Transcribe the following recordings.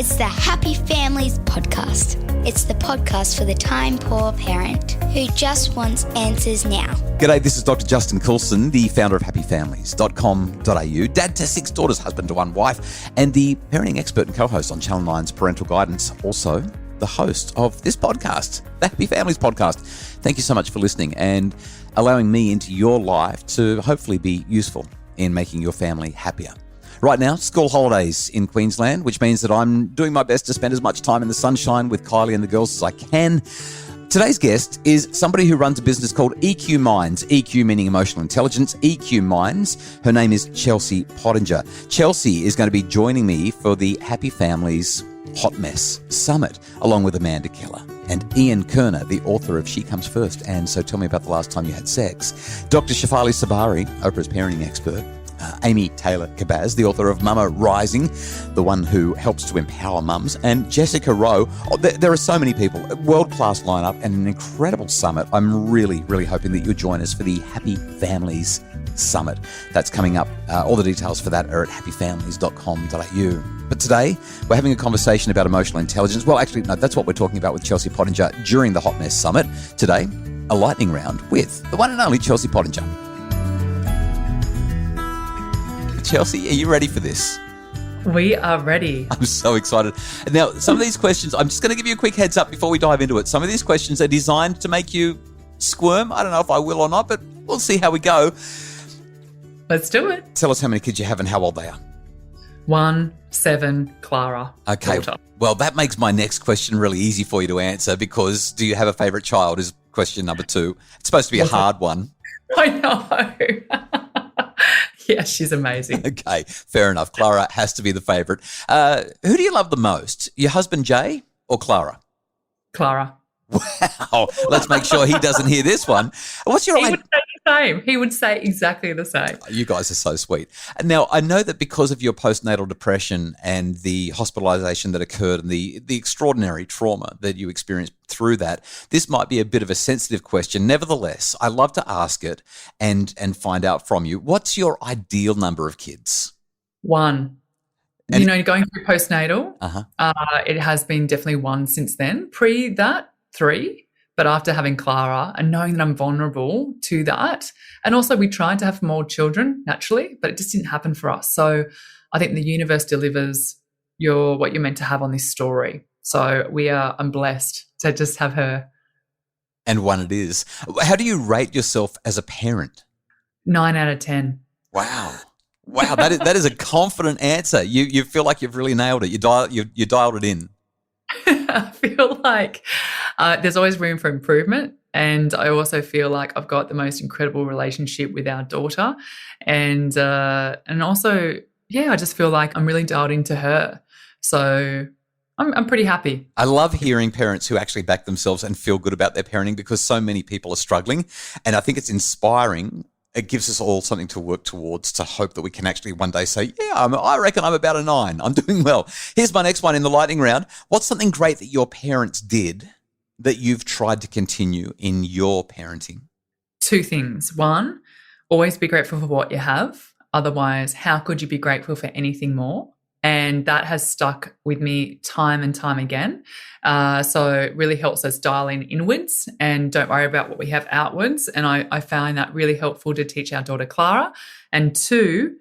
It's the Happy Families podcast. It's the podcast for the time-poor parent who just wants answers now. G'day, this is Dr. Justin Coulson, the founder of happyfamilies.com.au, dad to 6 daughters, husband to 1 wife, and the parenting expert and co-host on Channel 9's Parental Guidance, also the host of this podcast, the Happy Families podcast. Thank you so much for listening and allowing me into your life to hopefully be useful in making your family happier. Right now, school holidays in Queensland, which means that I'm doing my best to spend as much time in the sunshine with Kylie and the girls as I can. Today's guest is somebody who runs a business called EQ Minds, EQ meaning emotional intelligence, EQ Minds. Her name is Chelsea Pottenger. Chelsea is going to be joining me for the Happy Families Hot Mess Summit, along with Amanda Keller and Ian Kerner, the author of She Comes First. And so tell me about the last time you had sex. Dr. Shafali Sabari, Oprah's parenting expert. Amy Taylor-Kabaz, the author of Mama Rising, the one who helps to empower mums, and Jessica Rowe. There are so many people, world-class lineup and an incredible summit. I'm really, really hoping that you'll join us for the Happy Families Summit. That's coming up. All the details for that are at happyfamilies.com.au. But today, we're having a conversation about emotional intelligence. Well, actually, no, that's what we're talking about with Chelsea Pottenger during the Hot Mess Summit. Today, a lightning round with the one and only Chelsea Pottenger. Chelsea, are you ready for this? We are ready. I'm so excited. Now, some of these questions, I'm just going to give you a quick heads up before we dive into it. Some of these questions are designed to make you squirm. I don't know if I will or not, but we'll see how we go. Let's do it. Tell us how many kids you have and how old they are. 1, 7, Clara. Okay. Daughter. Well, that makes my next question really easy for you to answer because do you have a favourite child is question number 2. It's supposed to be a hard one. I know. Yeah, she's amazing. Okay, fair enough. Clara has to be the favourite. Who do you love the most, your husband Jay or Clara? Clara. Wow, let's make sure he doesn't hear this one. What's your He would say the same. He would say exactly the same. You guys are so sweet. Now, I know that because of your postnatal depression and the hospitalisation that occurred and the extraordinary trauma that you experienced through that, this might be a bit of a sensitive question. Nevertheless, I love to ask it and find out from you. What's your ideal number of kids? 1. And going through postnatal, it has been definitely 1 since then. Pre that, 3. But after having Clara and knowing that I'm vulnerable to that, and also we tried to have more children naturally, but it just didn't happen for us. So I think the universe delivers what you're meant to have on this story. So I'm blessed to just have her. And 1 it is. How do you rate yourself as a parent? 9 out of 10. Wow. Wow, that is a confident answer. You feel like you've really nailed it. You dialed it in. I feel like there's always room for improvement, and I also feel like I've got the most incredible relationship with our daughter, and also, I just feel like I'm really dialed into her. So I'm pretty happy. I love hearing parents who actually back themselves and feel good about their parenting because so many people are struggling, and I think it's inspiring. It gives us all something to work towards to hope that we can actually one day say, I reckon I'm about a 9. I'm doing well. Here's my next one in the lightning round. What's something great that your parents did that you've tried to continue in your parenting? 2 things. 1, always be grateful for what you have. Otherwise, how could you be grateful for anything more? And that has stuck with me time and time again. So it really helps us dial in inwards and don't worry about what we have outwards. And I found that really helpful to teach our daughter Clara. And 2,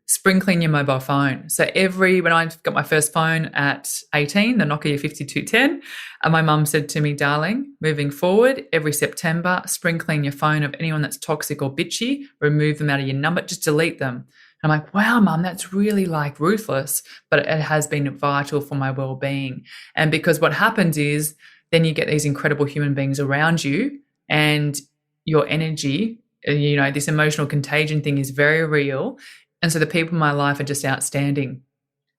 spring clean your mobile phone. So when I got my first phone at 18, the Nokia 5210, my mum said to me, darling, moving forward, every September, spring clean your phone of anyone that's toxic or bitchy, remove them out of your number, just delete them. I'm like, wow, Mum, that's really ruthless, but it has been vital for my well-being. And because what happens is then you get these incredible human beings around you and your energy, this emotional contagion thing is very real. And so the people in my life are just outstanding.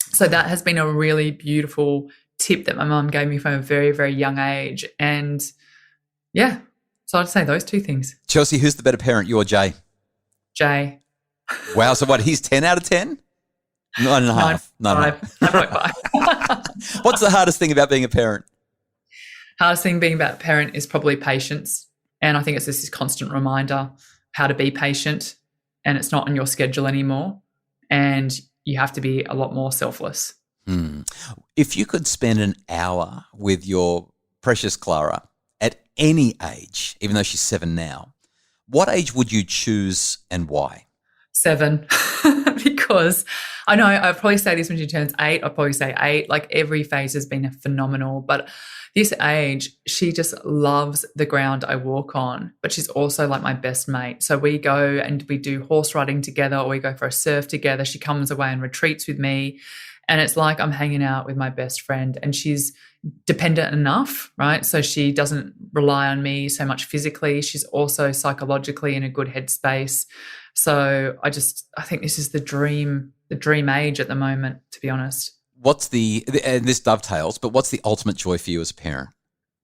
So that has been a really beautiful tip that my mum gave me from a very, very young age. And so I'd say those 2 things. Chelsea, who's the better parent, you or Jay? Jay. Wow, so what, he's 10 out of 10? 9.5. 9.5. What's the hardest thing about being a parent? Hardest thing being about a parent is probably patience. And I think it's just this constant reminder how to be patient, and it's not on your schedule anymore. And you have to be a lot more selfless. If you could spend an hour with your precious Clara at any age, even though she's 7 now, what age would you choose and why? 7, because I know I'd probably say this when she turns 8. I'd probably say 8. Like every phase has been phenomenal. But this age, she just loves the ground I walk on, but she's also like my best mate. So we go and we do horse riding together, or we go for a surf together. She comes away and retreats with me. And it's like I'm hanging out with my best friend, and she's dependent enough, right? So she doesn't rely on me so much physically. She's also psychologically in a good headspace. So I think this is the dream age at the moment, to be honest. And this dovetails, but what's the ultimate joy for you as a parent?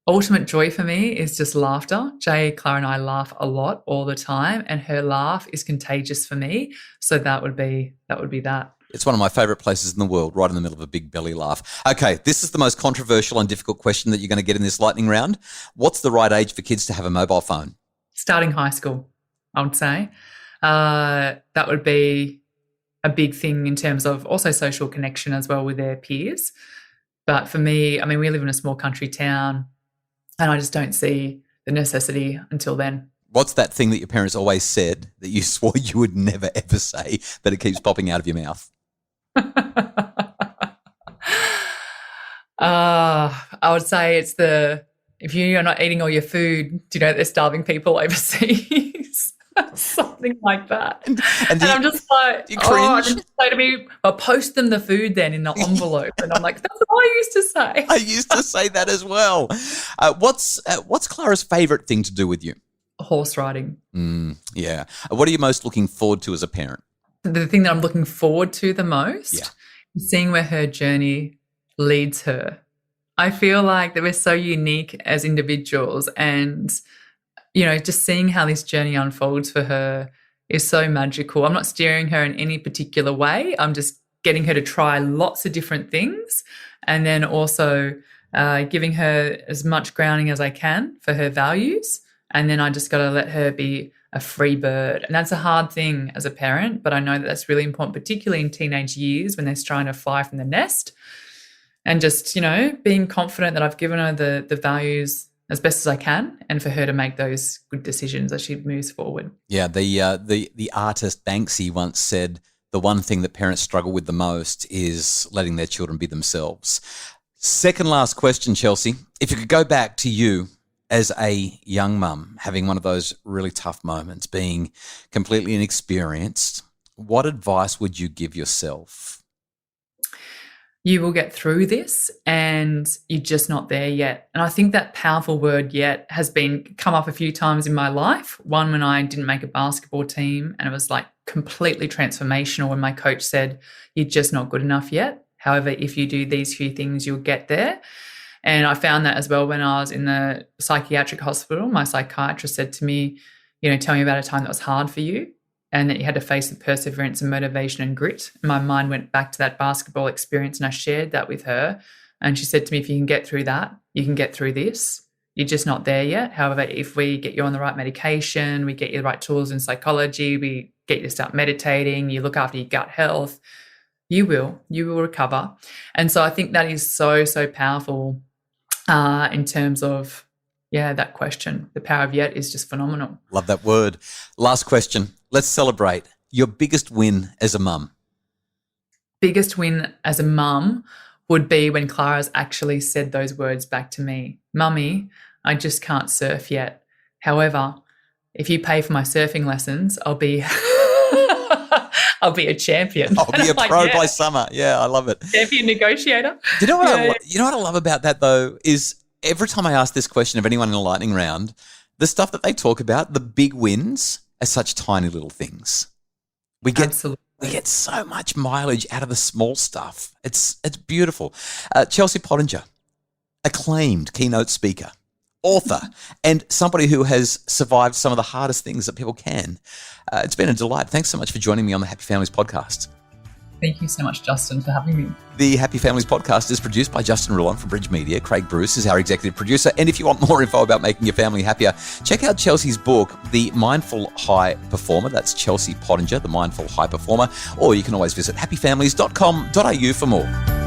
Ultimate joy for me is just laughter. Clara and I laugh a lot all the time, and her laugh is contagious for me. So that would be that. It's one of my favourite places in the world, right in the middle of a big belly laugh. Okay, this is the most controversial and difficult question that you're going to get in this lightning round. What's the right age for kids to have a mobile phone? Starting high school, I would say. That would be a big thing in terms of also social connection as well with their peers. But for me, I mean, we live in a small country town, and I just don't see the necessity until then. What's that thing that your parents always said that you swore you would never, ever say, that it keeps popping out of your mouth? I would say it's if you're not eating all your food, do you know there's starving people overseas? Something like that. And I'm just like, and just say to me, I'll post them the food then in the envelope. And I'm like, that's what I used to say. I used to say that as well. What's Clara's favourite thing to do with you? Horse riding. Yeah. What are you most looking forward to as a parent? The thing that I'm looking forward to the most is seeing where her journey leads her. I feel like that we're so unique as individuals, and, you know, just seeing how this journey unfolds for her is so magical. I'm not steering her in any particular way. I'm just getting her to try lots of different things, and then also giving her as much grounding as I can for her values. And then I just got to let her be a free bird. And that's a hard thing as a parent, but I know that that's really important, particularly in teenage years when they're trying to fly from the nest. And just, you know, being confident that I've given her the values as best as I can, and for her to make those good decisions as she moves forward. Yeah, the artist Banksy once said the one thing that parents struggle with the most is letting their children be themselves. Second last question, Chelsea. If you could go back to you as a young mum, having one of those really tough moments, being completely inexperienced, what advice would you give yourself? You will get through this, and you're just not there yet. And I think that powerful word "yet" has come up a few times in my life. One, when I didn't make a basketball team, and it was like completely transformational when my coach said, "You're just not good enough yet. However, if you do these few things, you'll get there." And I found that as well when I was in the psychiatric hospital. My psychiatrist said to me, you know, tell me about a time that was hard for you and that you had to face with perseverance and motivation and grit. And my mind went back to that basketball experience, and I shared that with her. And she said to me, if you can get through that, you can get through this. You're just not there yet. However, if we get you on the right medication, we get you the right tools in psychology, we get you to start meditating, you look after your gut health, you will recover. And so I think that is so, so powerful in terms of, that question. The power of yet is just phenomenal. Love that word. Last question. Let's celebrate your biggest win as a mum. Biggest win as a mum would be when Clara's actually said those words back to me. Mummy, I just can't surf yet. However, if you pay for my surfing lessons, I'll be I'll be a champion. I'll be a pro by summer. Yeah, I love it. Champion negotiator. You know what I love about that though is every time I ask this question of anyone in a lightning round, the stuff that they talk about, the big wins, are such tiny little things. We get so much mileage out of the small stuff. It's beautiful. Chelsea Pottenger, acclaimed keynote speaker, author, and somebody who has survived some of the hardest things that people can. It's been a delight. Thanks so much for joining me on the Happy Families podcast. Thank you so much, Justin, for having me. The Happy Families podcast is produced by Justin Rulon from Bridge Media. Craig Bruce is our executive producer. And if you want more info about making your family happier, check out Chelsea's book, The Mindful High Performer. That's Chelsea Pottenger, The Mindful High Performer. Or you can always visit happyfamilies.com.au for more.